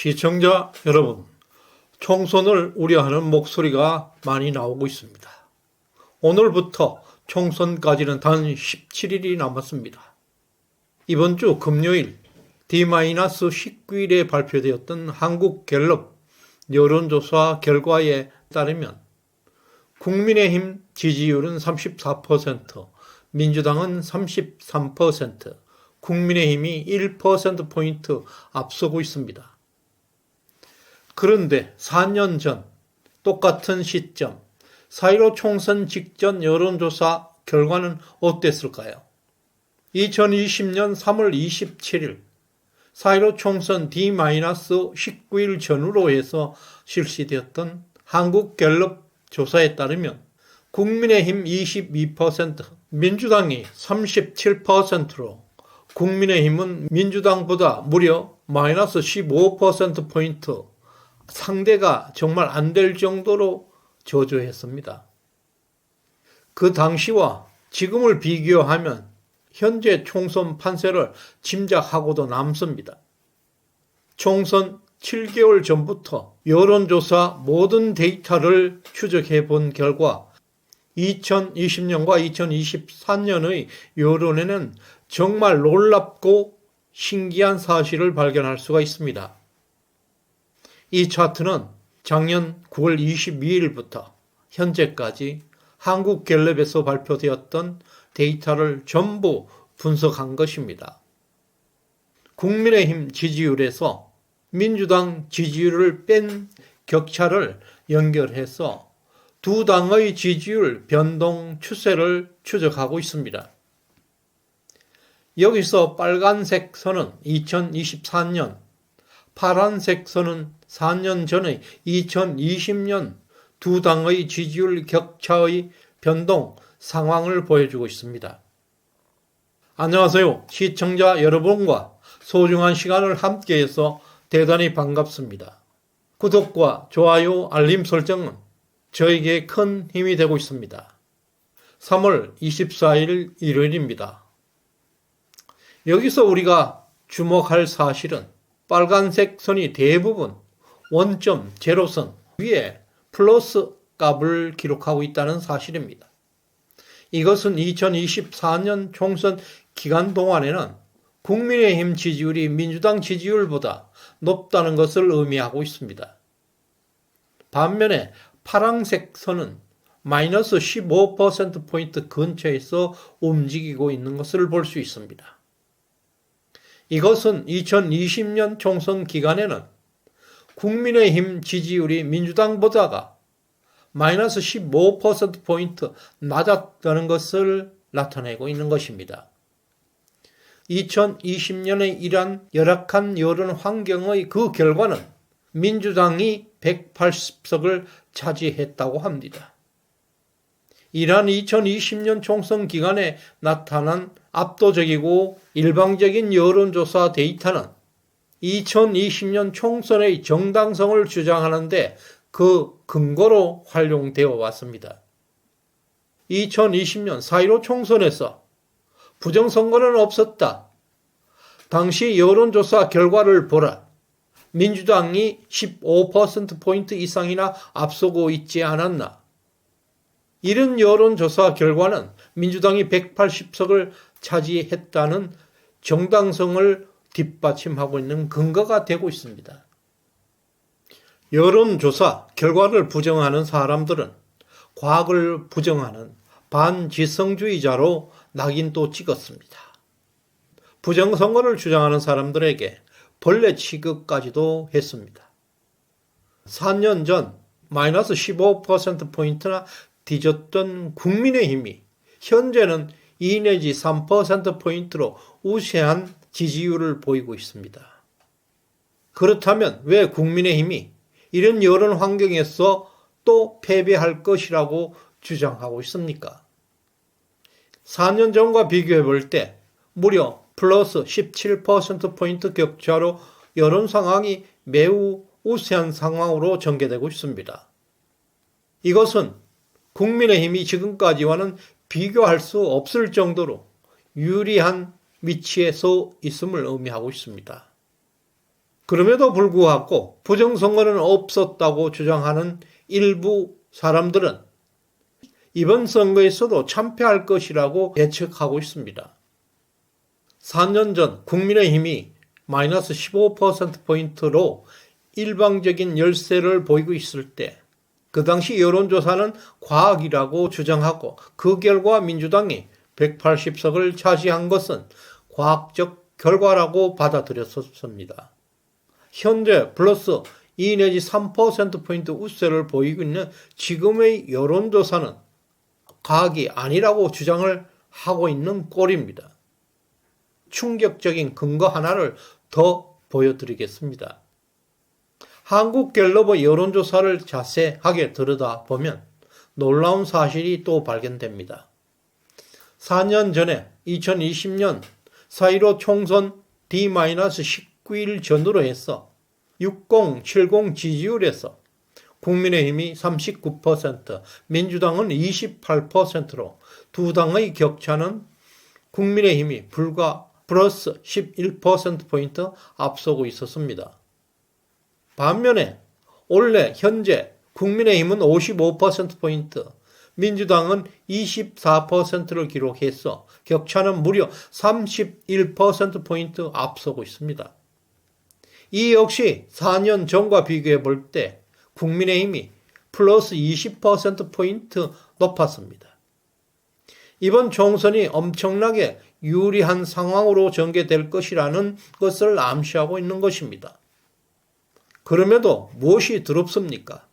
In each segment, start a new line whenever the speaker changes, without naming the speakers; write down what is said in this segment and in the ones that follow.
시청자 여러분, 총선을 우려하는 목소리가 많이 나오고 있습니다. 오늘부터 총선까지는 단 17일이 남았습니다. 이번 주 금요일 D-19일에 발표되었던 한국갤럽 여론조사 결과에 따르면 국민의힘 지지율은 34%, 민주당은 33%, 국민의힘이 1%포인트 앞서고 있습니다. 그런데 4년 전 똑같은 시점 4.15 총선 직전 여론조사 결과는 어땠을까요? 2020년 3월 27일 4.15 총선 D-19일 전후로 해서 실시되었던 한국갤럽 조사에 따르면 국민의힘 22%, 민주당이 37%로 국민의힘은 민주당보다 무려 마이너스 15%포인트 상대가 정말 안 될 정도로 저조했습니다. 그 당시와 지금을 비교하면 현재 총선 판세를 짐작하고도 남습니다. 총선 7개월 전부터 여론조사 모든 데이터를 추적해 본 결과 2020년과 2024년의 여론에는 정말 놀랍고 신기한 사실을 발견할 수가 있습니다. 이 차트는 작년 9월 22일부터 현재까지 한국갤럽에서 발표되었던 데이터를 전부 분석한 것입니다. 국민의힘 지지율에서 민주당 지지율을 뺀 격차를 연결해서 두 당의 지지율 변동 추세를 추적하고 있습니다. 여기서 빨간색 선은 2024년, 파란색 선은 4년 전의 2020년 두 당의 지지율 격차의 변동 상황을 보여주고 있습니다. 안녕하세요. 시청자 여러분과 소중한 시간을 함께해서 대단히 반갑습니다. 구독과 좋아요, 알림 설정은 저에게 큰 힘이 되고 있습니다. 3월 24일 일요일입니다. 여기서 우리가 주목할 사실은 빨간색 선이 대부분 원점 제로선 위에 플러스 값을 기록하고 있다는 사실입니다. 이것은 2024년 총선 기간 동안에는 국민의힘 지지율이 민주당 지지율보다 높다는 것을 의미하고 있습니다. 반면에 파란색 선은 마이너스 15%포인트 근처에서 움직이고 있는 것을 볼 수 있습니다. 이것은 2020년 총선 기간에는 국민의힘 지지율이 민주당보다가 마이너스 15%포인트 낮았다는 것을 나타내고 있는 것입니다. 2020년에 이러한 열악한 여론 환경의 그 결과는 민주당이 180석을 차지했다고 합니다. 이러한 2020년 총선 기간에 나타난 압도적이고 일방적인 여론조사 데이터는 2020년 총선의 정당성을 주장하는데 그 근거로 활용되어 왔습니다. 2020년 4.15 총선에서 부정선거는 없었다. 당시 여론조사 결과를 보라. 민주당이 15%포인트 이상이나 앞서고 있지 않았나. 이런 여론조사 결과는 민주당이 180석을 차지했다는 정당성을 뒷받침하고 있는 근거가 되고 있습니다. 여론조사 결과를 부정하는 사람들은 과학을 부정하는 반지성주의자로 낙인도 찍었습니다. 부정선거를 주장하는 사람들에게 벌레 취급까지도 했습니다. 4년 전 마이너스 15%포인트나 뒤졌던 국민의힘이 현재는 2 내지 3%포인트로 우세한 지지율을 보이고 있습니다. 그렇다면 왜 국민의힘이 이런 여론 환경에서 또 패배할 것이라고 주장하고 있습니까? 4년 전과 비교해 볼 때 무려 플러스 17%포인트 격차로 여론 상황이 매우 우세한 상황으로 전개되고 있습니다. 이것은 국민의힘이 지금까지와는 비교할 수 없을 정도로 유리한 위치에 서 있음을 의미하고 있습니다. 그럼에도 불구하고 부정선거는 없었다고 주장하는 일부 사람들은 이번 선거에서도 참패할 것이라고 예측하고 있습니다. 4년 전 국민의힘이 마이너스 15%포인트로 일방적인 열세를 보이고 있을 때 그 당시 여론조사는 과학이라고 주장하고 그 결과 민주당이 180석을 차지한 것은 과학적 결과라고 받아들였었습니다. 현재 플러스 2 내지 3%포인트 우세를 보이고 있는 지금의 여론조사는 과학이 아니라고 주장을 하고 있는 꼴입니다. 충격적인 근거 하나를 더 보여드리겠습니다. 한국갤럽의 여론조사를 자세하게 들여다보면 놀라운 사실이 또 발견됩니다. 4년 전에 2020년 4.15 총선 D-19일 전후로 해서 6070 지지율에서 국민의힘이 39%, 민주당은 28%로 두 당의 격차는 국민의힘이 불과 플러스 11%포인트 앞서고 있었습니다. 반면에 올해 현재 국민의힘은 55%포인트, 민주당은 24%를 기록해서 격차는 무려 31%포인트 앞서고 있습니다. 이 역시 4년 전과 비교해 볼 때 국민의힘이 플러스 20%포인트 높았습니다. 이번 총선이 엄청나게 유리한 상황으로 전개될 것이라는 것을 암시하고 있는 것입니다. 그럼에도 무엇이 두렵습니까?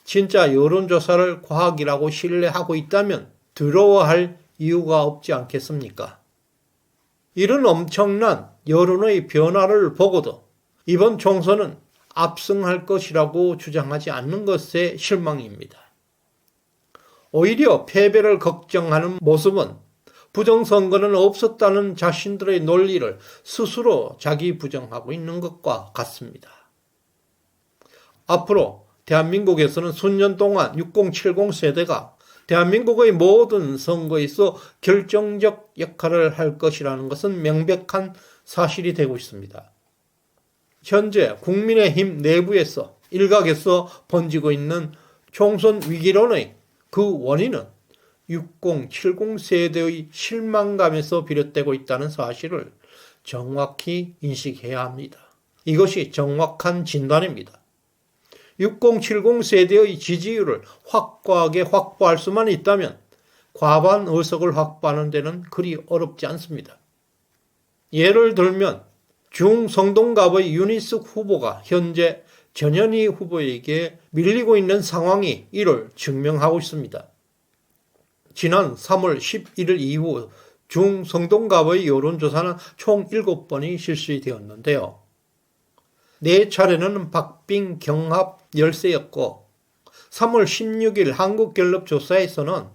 진짜 여론조사를 과학이라고 신뢰하고 있다면 두려워할 이유가 없지 않겠습니까? 이런 엄청난 여론의 변화를 보고도 이번 총선은 압승할 것이라고 주장하지 않는 것에 실망입니다. 오히려 패배를 걱정하는 모습은 부정선거는 없었다는 자신들의 논리를 스스로 자기 부정하고 있는 것과 같습니다. 앞으로 대한민국에서는 수년 동안 6070 세대가 대한민국의 모든 선거에서 결정적 역할을 할 것이라는 것은 명백한 사실이 되고 있습니다. 현재 국민의힘 내부에서 일각에서 번지고 있는 총선 위기론의 그 원인은 6070 세대의 실망감에서 비롯되고 있다는 사실을 정확히 인식해야 합니다. 이것이 정확한 진단입니다. 6070 세대의 지지율을 확고하게 확보할 수만 있다면 과반 의석을 확보하는 데는 그리 어렵지 않습니다. 예를 들면 중성동갑의 윤희숙 후보가 현재 전현희 후보에게 밀리고 있는 상황이 이를 증명하고 있습니다. 지난 3월 11일 이후 중성동갑의 여론조사는 총 7번이 실시되었는데요. 4차례는 박빙 경합 열세였고 3월 16일 한국갤럽 조사에서는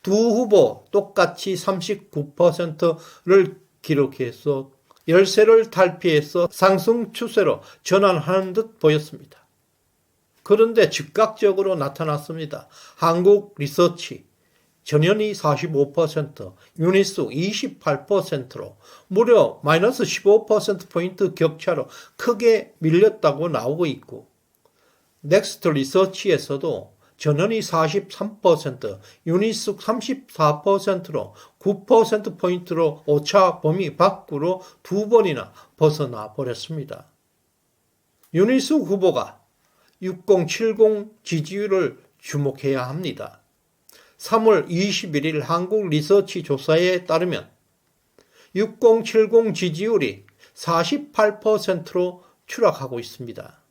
두 후보 똑같이 39%를 기록해서 열세를 탈피해서 상승 추세로 전환하는 듯 보였습니다. 그런데 즉각적으로 나타났습니다. 한국 리서치 전현희 45%, 윤희숙 28%로 무려 마이너스 15%포인트 격차로 크게 밀렸다고 나오고 있고 넥스트 리서치에서도 전현희 43%, 윤희숙 34%로 9%포인트로 오차 범위 밖으로 두 번이나 벗어나 버렸습니다. 윤희숙 후보가 6070 지지율을 주목해야 합니다. 3월 21일 한국 리서치 조사에 따르면 6070 지지율이 48%로 추락하고 있습니다.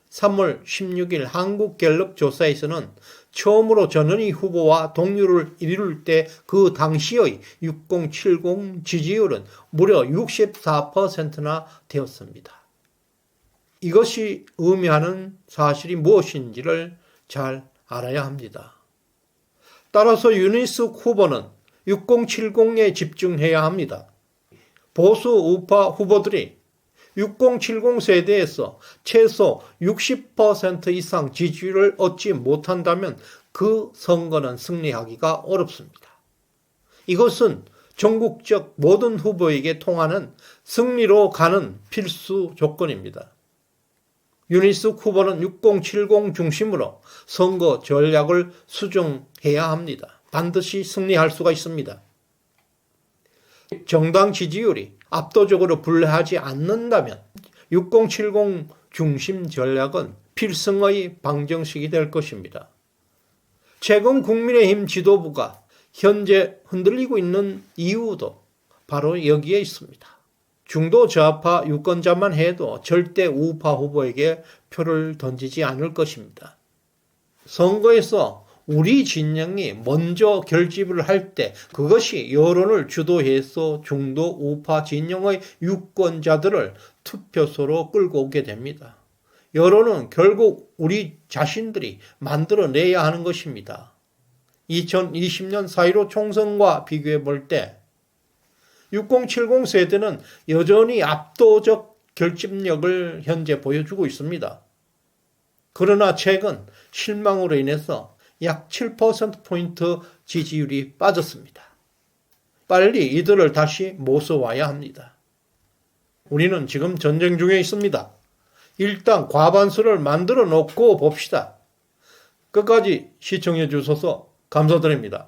3월 16일 한국갤럽 조사에서는 처음으로 전현희 후보와 동률을 이룰 때 그 당시의 6070 지지율은 무려 64%나 되었습니다. 이것이 의미하는 사실이 무엇인지를 잘 알아야 합니다. 따라서 윤희숙 후보는 6070에 집중해야 합니다. 보수 우파 후보들이 6070 세대에서 최소 60% 이상 지지율을 얻지 못한다면 그 선거는 승리하기가 어렵습니다. 이것은 전국적 모든 후보에게 통하는 승리로 가는 필수 조건입니다. 유니스 후보는 6070 중심으로 선거 전략을 수정해야 합니다. 반드시 승리할 수가 있습니다. 정당 지지율이 압도적으로 불리하지 않는다면 6070 중심 전략은 필승의 방정식이 될 것입니다. 최근 국민의힘 지도부가 현재 흔들리고 있는 이유도 바로 여기에 있습니다. 중도 좌파 유권자만 해도 절대 우파 후보에게 표를 던지지 않을 것입니다. 선거에서 우리 진영이 먼저 결집을 할 때 그것이 여론을 주도해서 중도 우파 진영의 유권자들을 투표소로 끌고 오게 됩니다. 여론은 결국 우리 자신들이 만들어내야 하는 것입니다. 2020년 4.15 총선과 비교해 볼 때 6070 세대는 여전히 압도적 결집력을 현재 보여주고 있습니다. 그러나 최근 실망으로 인해서 약 7%포인트 지지율이 빠졌습니다. 빨리 이들을 다시 모셔와야 합니다. 우리는 지금 전쟁 중에 있습니다. 일단 과반수를 만들어 놓고 봅시다. 끝까지 시청해 주셔서 감사드립니다.